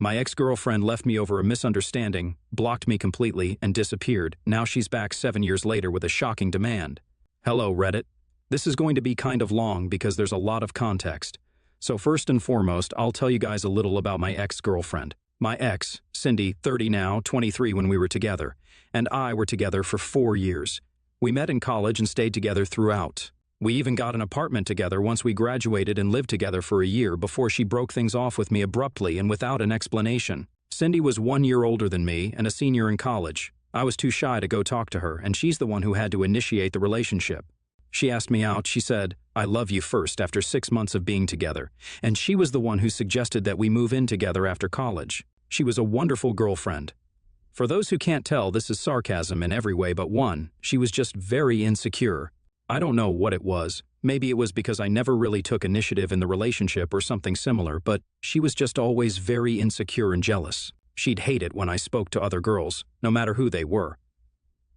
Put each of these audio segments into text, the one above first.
My ex-girlfriend left me over a misunderstanding, blocked me completely, and disappeared. Now she's back 7 years later with a shocking demand. Hello, Reddit. This is going to be kind of long because there's a lot of context. So first and foremost, I'll tell you guys a little about my ex-girlfriend. My ex, Cindy, 30 now, 23 when we were together, and I were together for 4 years. We met in college and stayed together throughout. We even got an apartment together once we graduated and lived together for a year before she broke things off with me abruptly and without an explanation. Cindy was 1 year older than me and a senior in college. I was too shy to go talk to her, and she's the one who had to initiate the relationship. She asked me out. She said, "I love you" first after 6 months of being together, and she was the one who suggested that we move in together after college. She was a wonderful girlfriend. For those who can't tell, this is sarcasm in every way but one. She was just very insecure. I don't know what it was. Maybe it was because I never really took initiative in the relationship or something similar, but she was just always very insecure and jealous. She'd hate it when I spoke to other girls, no matter who they were.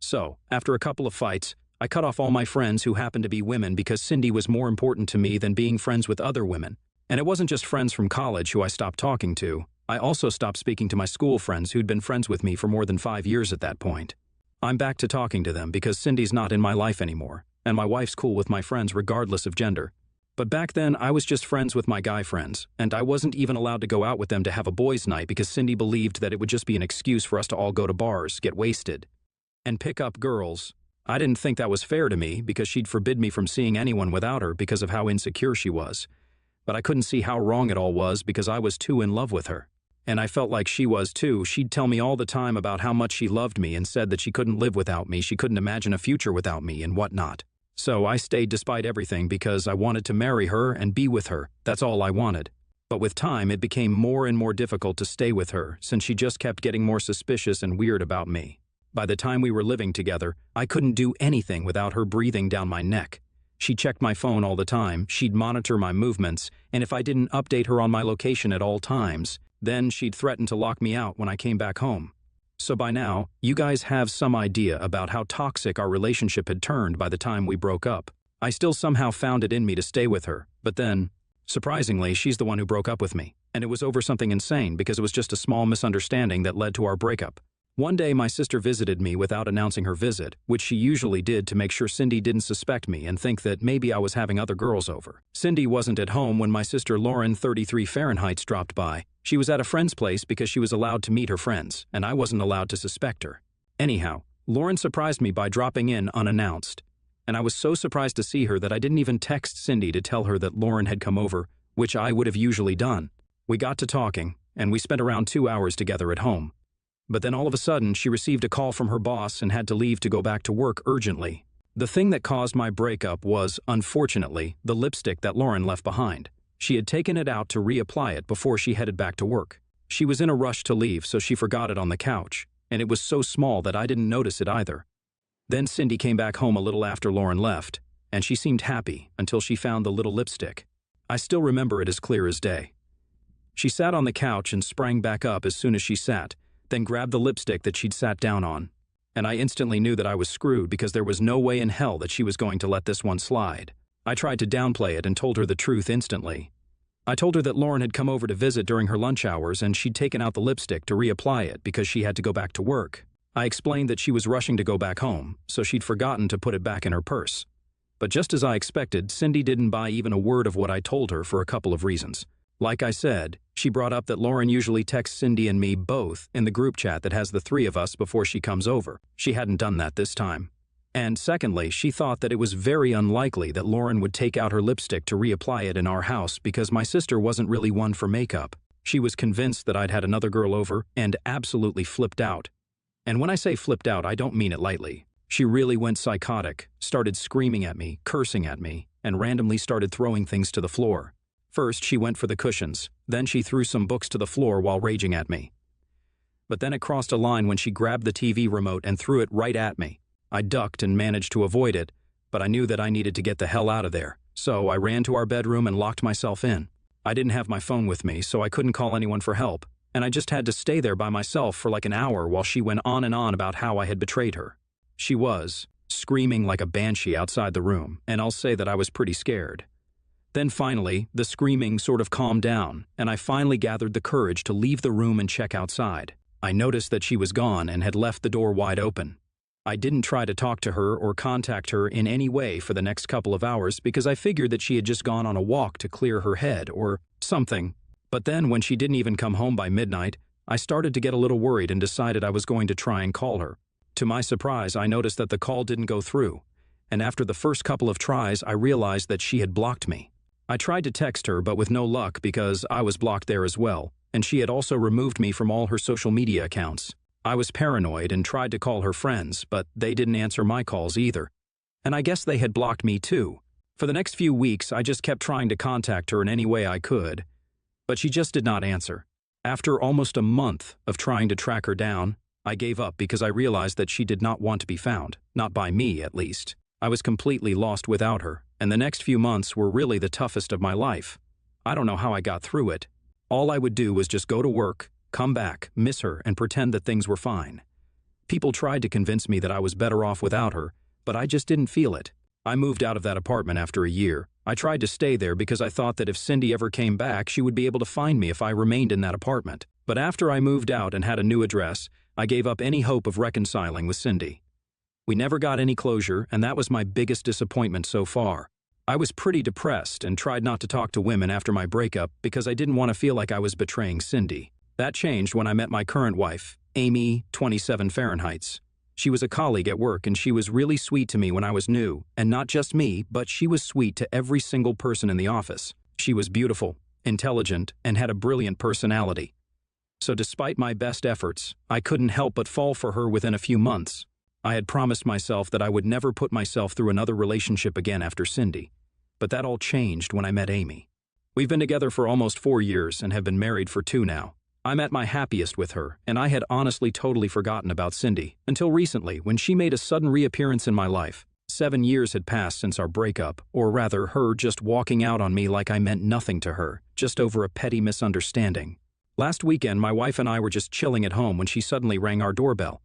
So, after a couple of fights, I cut off all my friends who happened to be women because Cindy was more important to me than being friends with other women. And it wasn't just friends from college who I stopped talking to. I also stopped speaking to my school friends who'd been friends with me for more than 5 years at that point. I'm back to talking to them because Cindy's not in my life anymore, and my wife's cool with my friends regardless of gender. But back then, I was just friends with my guy friends, and I wasn't even allowed to go out with them to have a boys' night because Cindy believed that it would just be an excuse for us to all go to bars, get wasted, and pick up girls. I didn't think that was fair to me because she'd forbid me from seeing anyone without her because of how insecure she was. But I couldn't see how wrong it all was because I was too in love with her. And I felt like she was too. She'd tell me all the time about how much she loved me and said that she couldn't live without me, she couldn't imagine a future without me and whatnot. So I stayed despite everything because I wanted to marry her and be with her. That's all I wanted. But with time, it became more and more difficult to stay with her since she just kept getting more suspicious and weird about me. By the time we were living together, I couldn't do anything without her breathing down my neck. She checked my phone all the time, she'd monitor my movements, and if I didn't update her on my location at all times, then she'd threaten to lock me out when I came back home. So by now, you guys have some idea about how toxic our relationship had turned by the time we broke up. I still somehow found it in me to stay with her, but then, surprisingly, she's the one who broke up with me, and it was over something insane because it was just a small misunderstanding that led to our breakup. One day, my sister visited me without announcing her visit, which she usually did to make sure Cindy didn't suspect me and think that maybe I was having other girls over. Cindy wasn't at home when my sister Lauren, 33 Fahrenheit, dropped by. She was at a friend's place because she was allowed to meet her friends, and I wasn't allowed to suspect her. Anyhow, Lauren surprised me by dropping in unannounced, and I was so surprised to see her that I didn't even text Cindy to tell her that Lauren had come over, which I would have usually done. We got to talking, and we spent around 2 hours together at home. But then all of a sudden, she received a call from her boss and had to leave to go back to work urgently. The thing that caused my breakup was, unfortunately, the lipstick that Lauren left behind. She had taken it out to reapply it before she headed back to work. She was in a rush to leave, so she forgot it on the couch, and it was so small that I didn't notice it either. Then Cindy came back home a little after Lauren left, and she seemed happy until she found the little lipstick. I still remember it as clear as day. She sat on the couch and sprang back up as soon as she sat, then grabbed the lipstick that she'd sat down on. And I instantly knew that I was screwed because there was no way in hell that she was going to let this one slide. I tried to downplay it and told her the truth instantly. I told her that Lauren had come over to visit during her lunch hours and she'd taken out the lipstick to reapply it because she had to go back to work. I explained that she was rushing to go back home, so she'd forgotten to put it back in her purse. But just as I expected, Cindy didn't buy even a word of what I told her for a couple of reasons. Like I said, she brought up that Lauren usually texts Cindy and me both in the group chat that has the 3 of us before she comes over. She hadn't done that this time. And secondly, she thought that it was very unlikely that Lauren would take out her lipstick to reapply it in our house because my sister wasn't really one for makeup. She was convinced that I'd had another girl over and absolutely flipped out. And when I say flipped out, I don't mean it lightly. She really went psychotic, started screaming at me, cursing at me, and randomly started throwing things to the floor. First, she went for the cushions. Then she threw some books to the floor while raging at me. But then it crossed a line when she grabbed the TV remote and threw it right at me. I ducked and managed to avoid it, but I knew that I needed to get the hell out of there. So I ran to our bedroom and locked myself in. I didn't have my phone with me, so I couldn't call anyone for help, and I just had to stay there by myself for like an hour while she went on and on about how I had betrayed her. She was screaming like a banshee outside the room, and I'll say that I was pretty scared. Then finally, the screaming sort of calmed down, and I finally gathered the courage to leave the room and check outside. I noticed that she was gone and had left the door wide open. I didn't try to talk to her or contact her in any way for the next couple of hours because I figured that she had just gone on a walk to clear her head or something. But then when she didn't even come home by midnight, I started to get a little worried and decided I was going to try and call her. To my surprise, I noticed that the call didn't go through, and after the first couple of tries, I realized that she had blocked me. I tried to text her, but with no luck because I was blocked there as well, and she had also removed me from all her social media accounts. I was paranoid and tried to call her friends, but they didn't answer my calls either. And I guess they had blocked me too. For the next few weeks, I just kept trying to contact her in any way I could, but she just did not answer. After almost a month of trying to track her down, I gave up because I realized that she did not want to be found, not by me at least. I was completely lost without her, and the next few months were really the toughest of my life. I don't know how I got through it. All I would do was just go to work, come back, miss her, and pretend that things were fine. People tried to convince me that I was better off without her, but I just didn't feel it. I moved out of that apartment after a year. I tried to stay there because I thought that if Cindy ever came back, she would be able to find me if I remained in that apartment. But after I moved out and had a new address, I gave up any hope of reconciling with Cindy. We never got any closure, and that was my biggest disappointment so far. I was pretty depressed and tried not to talk to women after my breakup because I didn't want to feel like I was betraying Cindy. That changed when I met my current wife, Amy, 27 Fahrenheits. She was a colleague at work and she was really sweet to me when I was new, and not just me, but she was sweet to every single person in the office. She was beautiful, intelligent, and had a brilliant personality. So despite my best efforts, I couldn't help but fall for her within a few months. I had promised myself that I would never put myself through another relationship again after Cindy, but that all changed when I met Amy. We've been together for almost 4 years and have been married for 2 now. I'm at my happiest with her, and I had honestly totally forgotten about Cindy, until recently when she made a sudden reappearance in my life. 7 years had passed since our breakup, or rather her just walking out on me like I meant nothing to her, just over a petty misunderstanding. Last weekend, my wife and I were just chilling at home when she suddenly rang our doorbell.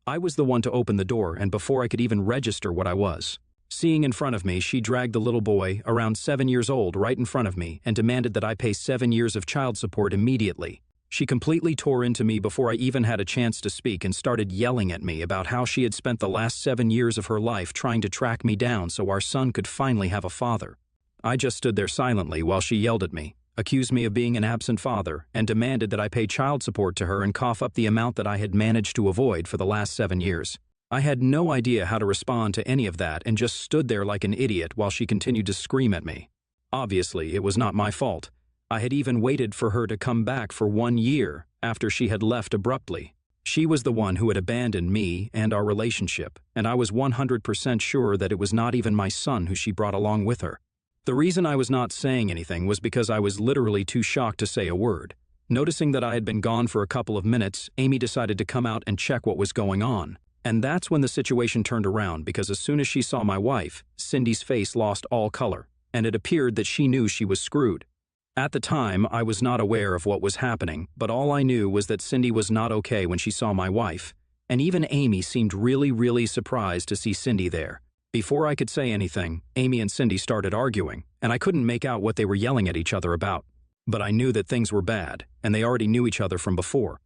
I was the one to open the door, and before I could even register what I was. Seeing in front of me, she dragged the little boy, around 7 years old, right in front of me and demanded that I pay 7 years of child support immediately. She completely tore into me before I even had a chance to speak and started yelling at me about how she had spent the last 7 years of her life trying to track me down so our son could finally have a father. I just stood there silently while she yelled at me, accused me of being an absent father, and demanded that I pay child support to her and cough up the amount that I had managed to avoid for the last 7 years. I had no idea how to respond to any of that and just stood there like an idiot while she continued to scream at me. Obviously, it was not my fault. I had even waited for her to come back for 1 year after she had left abruptly. She was the one who had abandoned me and our relationship, and I was 100% sure that it was not even my son who she brought along with her. The reason I was not saying anything was because I was literally too shocked to say a word. Noticing that I had been gone for a couple of minutes, Amy decided to come out and check what was going on. And that's when the situation turned around because as soon as she saw my wife, Cindy's face lost all color, and it appeared that she knew she was screwed. At the time, I was not aware of what was happening, but all I knew was that Cindy was not okay when she saw my wife, and even Amy seemed really surprised to see Cindy there. Before I could say anything, Amy and Cindy started arguing, and I couldn't make out what they were yelling at each other about. But I knew that things were bad, and they already knew each other from before.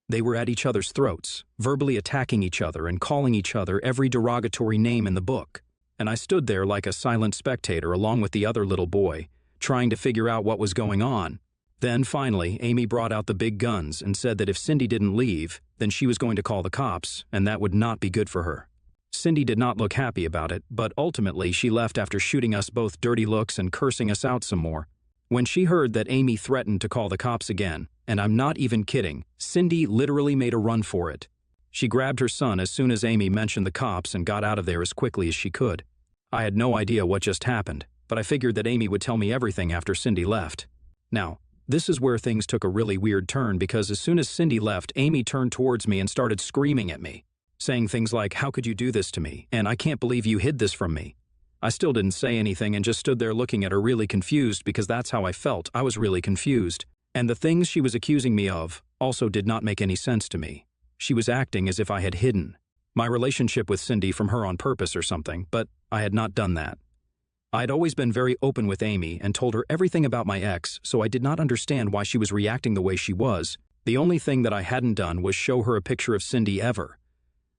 They were at each other's throats, verbally attacking each other and calling each other every derogatory name in the book. And I stood there like a silent spectator along with the other little boy, trying to figure out what was going on. Then finally, Amy brought out the big guns and said that if Cindy didn't leave, then she was going to call the cops, and that would not be good for her. Cindy did not look happy about it, but ultimately she left after shooting us both dirty looks and cursing us out some more. When she heard that Amy threatened to call the cops again, and I'm not even kidding, Cindy literally made a run for it. She grabbed her son as soon as Amy mentioned the cops and got out of there as quickly as she could. I had no idea what just happened, but I figured that Amy would tell me everything after Cindy left. Now, this is where things took a really weird turn because as soon as Cindy left, Amy turned towards me and started screaming at me, saying things like, "How could you do this to me? And I can't believe you hid this from me." I still didn't say anything and just stood there looking at her really confused because that's how I felt. I was really confused. And the things she was accusing me of also did not make any sense to me. She was acting as if I had hidden my relationship with Cindy from her on purpose or something, but I had not done that. I'd always been very open with Amy and told her everything about my ex, so I did not understand why she was reacting the way she was. The only thing that I hadn't done was show her a picture of Cindy ever.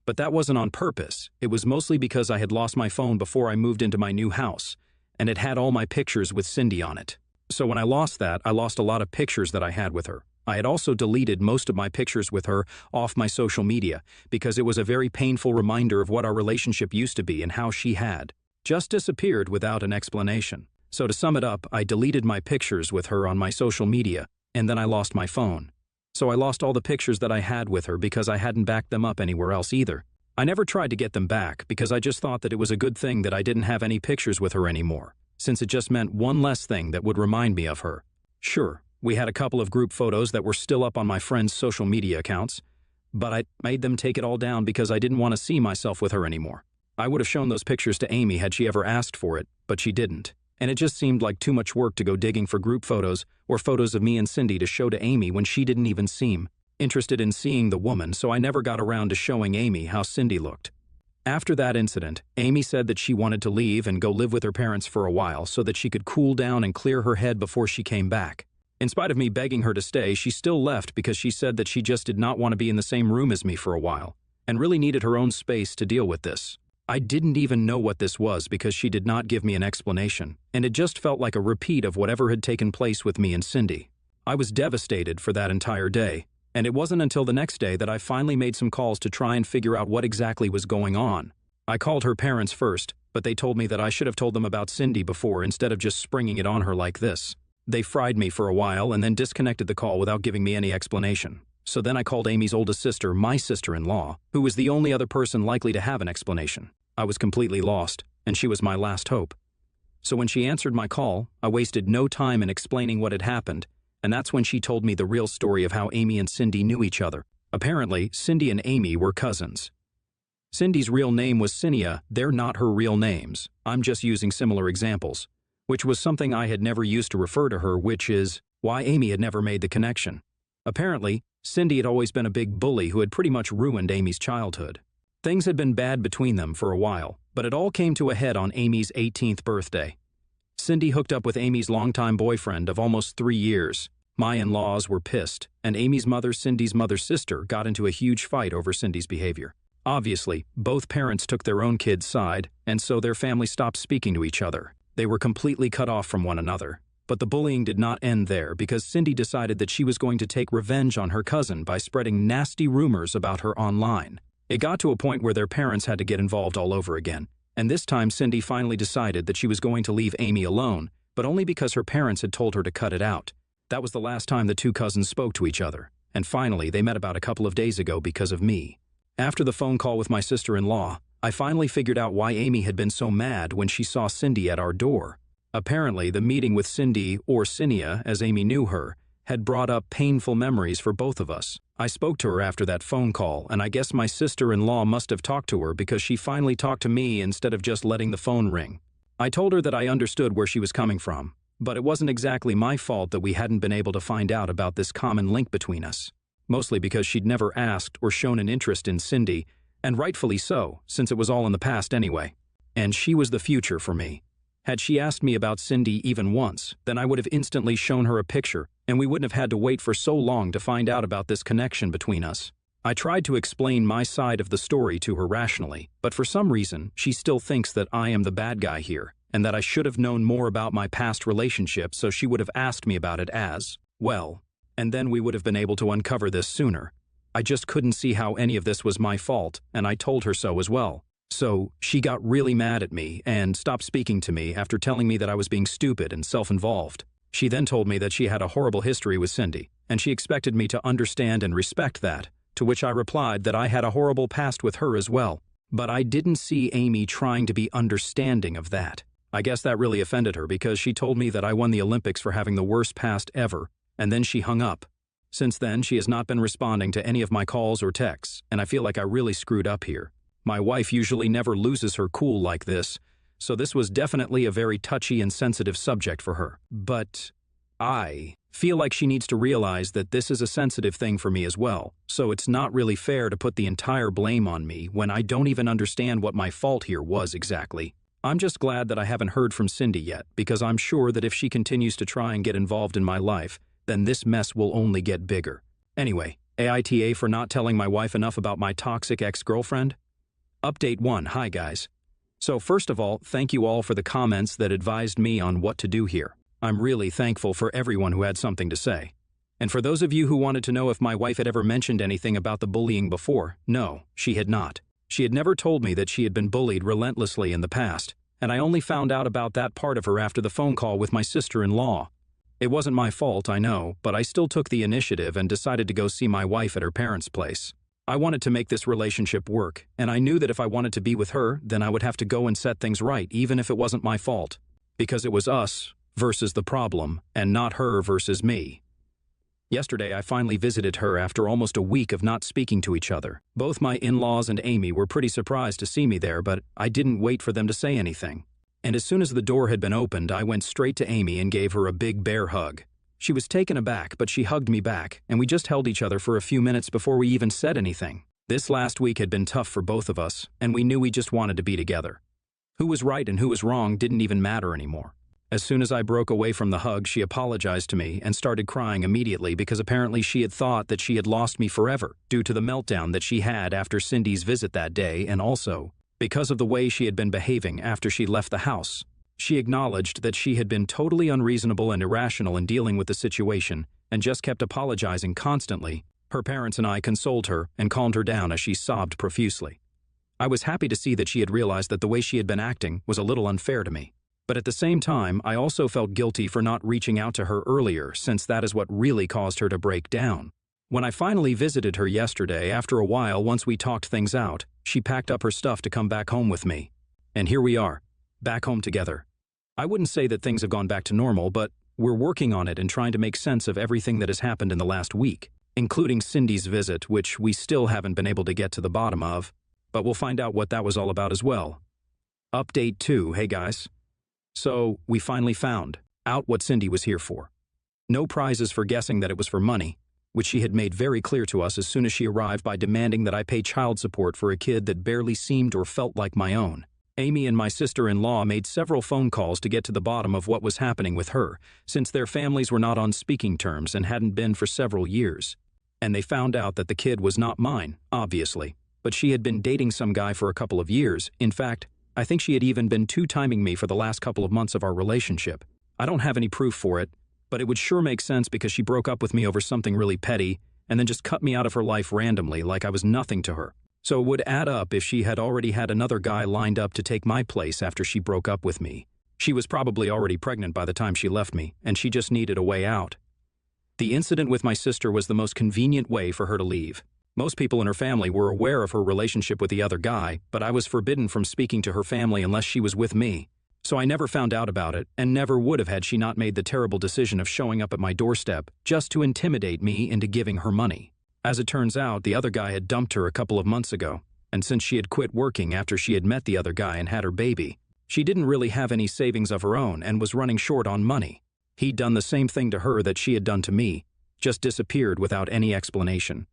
But that wasn't on purpose. It was mostly because I had lost my phone before I moved into my new house, and it had all my pictures with Cindy on it. So when I lost that, I lost a lot of pictures that I had with her. I had also deleted most of my pictures with her off my social media because it was a very painful reminder of what our relationship used to be and how she had just disappeared without an explanation. So to sum it up, I deleted my pictures with her on my social media, and then I lost my phone. So I lost all the pictures that I had with her because I hadn't backed them up anywhere else either. I never tried to get them back because I just thought that it was a good thing that I didn't have any pictures with her anymore, since it just meant one less thing that would remind me of her. Sure, we had a couple of group photos that were still up on my friends' social media accounts, but I made them take it all down because I didn't want to see myself with her anymore. I would have shown those pictures to Amy had she ever asked for it, but she didn't. And it just seemed like too much work to go digging for group photos or photos of me and Cindy to show to Amy when she didn't even seem interested in seeing the woman, so I never got around to showing Amy how Cindy looked. After that incident, Amy said that she wanted to leave and go live with her parents for a while so that she could cool down and clear her head before she came back. In spite of me begging her to stay, she still left because she said that she just did not want to be in the same room as me for a while and really needed her own space to deal with this. I didn't even know what this was because she did not give me an explanation, and it just felt like a repeat of whatever had taken place with me and Cindy. I was devastated for that entire day, and it wasn't until the next day that I finally made some calls to try and figure out what exactly was going on. I called her parents first, but they told me that I should have told them about Cindy before instead of just springing it on her like this. They fried me for a while and then disconnected the call without giving me any explanation. So then I called Amy's oldest sister, my sister-in-law, who was the only other person likely to have an explanation. I was completely lost, and she was my last hope. So when she answered my call, I wasted no time in explaining what had happened, and that's when she told me the real story of how Amy and Cindy knew each other. Apparently, Cindy and Amy were cousins. Cindy's real name was Cinia. They're not her real names. I'm just using similar examples, which was something I had never used to refer to her, which is why Amy had never made the connection. Apparently, Cindy had always been a big bully who had pretty much ruined Amy's childhood. Things had been bad between them for a while, but it all came to a head on Amy's 18th birthday. Cindy hooked up with Amy's longtime boyfriend of almost 3 years. My in-laws were pissed, and Amy's mother, Cindy's mother's sister, got into a huge fight over Cindy's behavior. Obviously, both parents took their own kid's side, and so their family stopped speaking to each other. They were completely cut off from one another. But the bullying did not end there because Cindy decided that she was going to take revenge on her cousin by spreading nasty rumors about her online. It got to a point where their parents had to get involved all over again, and this time Cindy finally decided that she was going to leave Amy alone, but only because her parents had told her to cut it out. That was the last time the two cousins spoke to each other, and finally they met about a couple of days ago because of me. After the phone call with my sister-in-law, I finally figured out why Amy had been so mad when she saw Cindy at our door. Apparently, the meeting with Cindy, or Cinia as Amy knew her, had brought up painful memories for both of us. I spoke to her after that phone call, and I guess my sister-in-law must have talked to her because she finally talked to me instead of just letting the phone ring. I told her that I understood where she was coming from, but it wasn't exactly my fault that we hadn't been able to find out about this common link between us. Mostly because she'd never asked or shown an interest in Cindy, and rightfully so, since it was all in the past anyway. And she was the future for me. Had she asked me about Cindy even once, then I would have instantly shown her a picture, and we wouldn't have had to wait for so long to find out about this connection between us. I tried to explain my side of the story to her rationally, but for some reason, she still thinks that I am the bad guy here, and that I should have known more about my past relationship so she would have asked me about it as well, and then we would have been able to uncover this sooner. I just couldn't see how any of this was my fault, and I told her so as well. So she got really mad at me and stopped speaking to me after telling me that I was being stupid and self-involved. She then told me that she had a horrible history with Cindy, and she expected me to understand and respect that, to which I replied that I had a horrible past with her as well. But I didn't see Amy trying to be understanding of that. I guess that really offended her because she told me that I won the Olympics for having the worst past ever, and then she hung up. Since then, she has not been responding to any of my calls or texts, and I feel like I really screwed up here. My wife usually never loses her cool like this, so this was definitely a very touchy and sensitive subject for her. But I feel like she needs to realize that this is a sensitive thing for me as well, so it's not really fair to put the entire blame on me when I don't even understand what my fault here was exactly. I'm just glad that I haven't heard from Cindy yet, because I'm sure that if she continues to try and get involved in my life, then this mess will only get bigger. Anyway, AITA for not telling my wife enough about my toxic ex-girlfriend? Update 1. Hi guys. So first of all, thank you all for the comments that advised me on what to do here. I'm really thankful for everyone who had something to say. And for those of you who wanted to know if my wife had ever mentioned anything about the bullying before, no, she had not. She had never told me that she had been bullied relentlessly in the past, and I only found out about that part of her after the phone call with my sister-in-law. It wasn't my fault, I know, but I still took the initiative and decided to go see my wife at her parents' place. I wanted to make this relationship work, and I knew that if I wanted to be with her, then I would have to go and set things right, even if it wasn't my fault. Because it was us versus the problem, and not her versus me. Yesterday, I finally visited her after almost a week of not speaking to each other. Both my in-laws and Amy were pretty surprised to see me there, but I didn't wait for them to say anything. And as soon as the door had been opened, I went straight to Amy and gave her a big bear hug. She was taken aback, but she hugged me back, and we just held each other for a few minutes before we even said anything. This last week had been tough for both of us, and we knew we just wanted to be together. Who was right and who was wrong didn't even matter anymore. As soon as I broke away from the hug, she apologized to me and started crying immediately because apparently she had thought that she had lost me forever due to the meltdown that she had after Cindy's visit that day, and also because of the way she had been behaving after she left the house. She acknowledged that she had been totally unreasonable and irrational in dealing with the situation and just kept apologizing constantly. Her parents and I consoled her and calmed her down as she sobbed profusely. I was happy to see that she had realized that the way she had been acting was a little unfair to me. But at the same time, I also felt guilty for not reaching out to her earlier, since that is what really caused her to break down. When I finally visited her yesterday, after a while, once we talked things out, she packed up her stuff to come back home with me. And here we are, back home together. I wouldn't say that things have gone back to normal, but we're working on it and trying to make sense of everything that has happened in the last week, including Cindy's visit, which we still haven't been able to get to the bottom of, but we'll find out what that was all about as well. Update 2. Hey guys. So, we finally found out what Cindy was here for. No prizes for guessing that it was for money, which she had made very clear to us as soon as she arrived by demanding that I pay child support for a kid that barely seemed or felt like my own. Amy and my sister-in-law made several phone calls to get to the bottom of what was happening with her, since their families were not on speaking terms and hadn't been for several years. And they found out that the kid was not mine, obviously, but she had been dating some guy for a couple of years. In fact, I think she had even been two-timing me for the last couple of months of our relationship. I don't have any proof for it, but it would sure make sense because she broke up with me over something really petty and then just cut me out of her life randomly like I was nothing to her. So it would add up if she had already had another guy lined up to take my place after she broke up with me. She was probably already pregnant by the time she left me, and she just needed a way out. The incident with my sister was the most convenient way for her to leave. Most people in her family were aware of her relationship with the other guy, but I was forbidden from speaking to her family unless she was with me. So I never found out about it, and never would have had she not made the terrible decision of showing up at my doorstep just to intimidate me into giving her money. As it turns out, the other guy had dumped her a couple of months ago, and since she had quit working after she had met the other guy and had her baby, she didn't really have any savings of her own and was running short on money. He'd done the same thing to her that she had done to me, just disappeared without any explanation.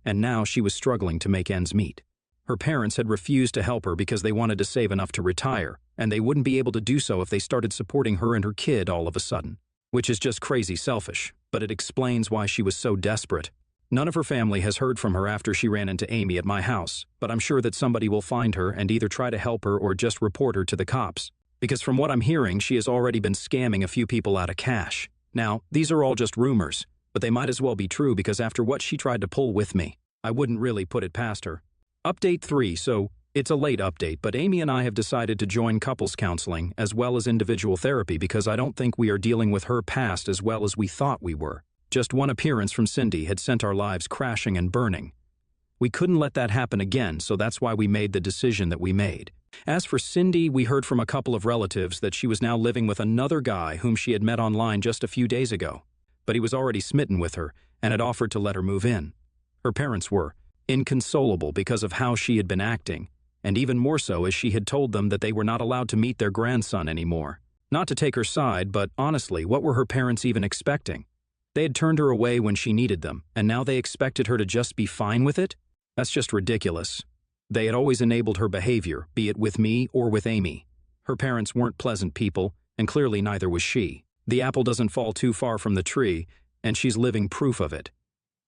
And now she was struggling to make ends meet. Her parents had refused to help her because they wanted to save enough to retire, and they wouldn't be able to do so if they started supporting her and her kid all of a sudden. Which is just crazy selfish, but it explains why she was so desperate. None of her family has heard from her after she ran into Amy at my house, but I'm sure that somebody will find her and either try to help her or just report her to the cops. Because from what I'm hearing, she has already been scamming a few people out of cash. Now, these are all just rumors, but they might as well be true because after what she tried to pull with me, I wouldn't really put it past her. Update 3. So, it's a late update, but Amy and I have decided to join couples counseling as well as individual therapy because I don't think we are dealing with her past as well as we thought we were. Just one appearance from Cindy had sent our lives crashing and burning. We couldn't let that happen again, so that's why we made the decision that we made. As for Cindy, we heard from a couple of relatives that she was now living with another guy whom she had met online just a few days ago. But he was already smitten with her and had offered to let her move in. Her parents were inconsolable because of how she had been acting, and even more so as she had told them that they were not allowed to meet their grandson anymore. Not to take her side, but honestly, what were her parents even expecting? They had turned her away when she needed them, and now they expected her to just be fine with it? That's just ridiculous. They had always enabled her behavior, be it with me or with Amy. Her parents weren't pleasant people, and clearly neither was she. The apple doesn't fall too far from the tree, and she's living proof of it.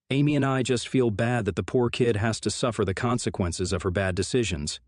Amy and I just feel bad that the poor kid has to suffer the consequences of her bad decisions.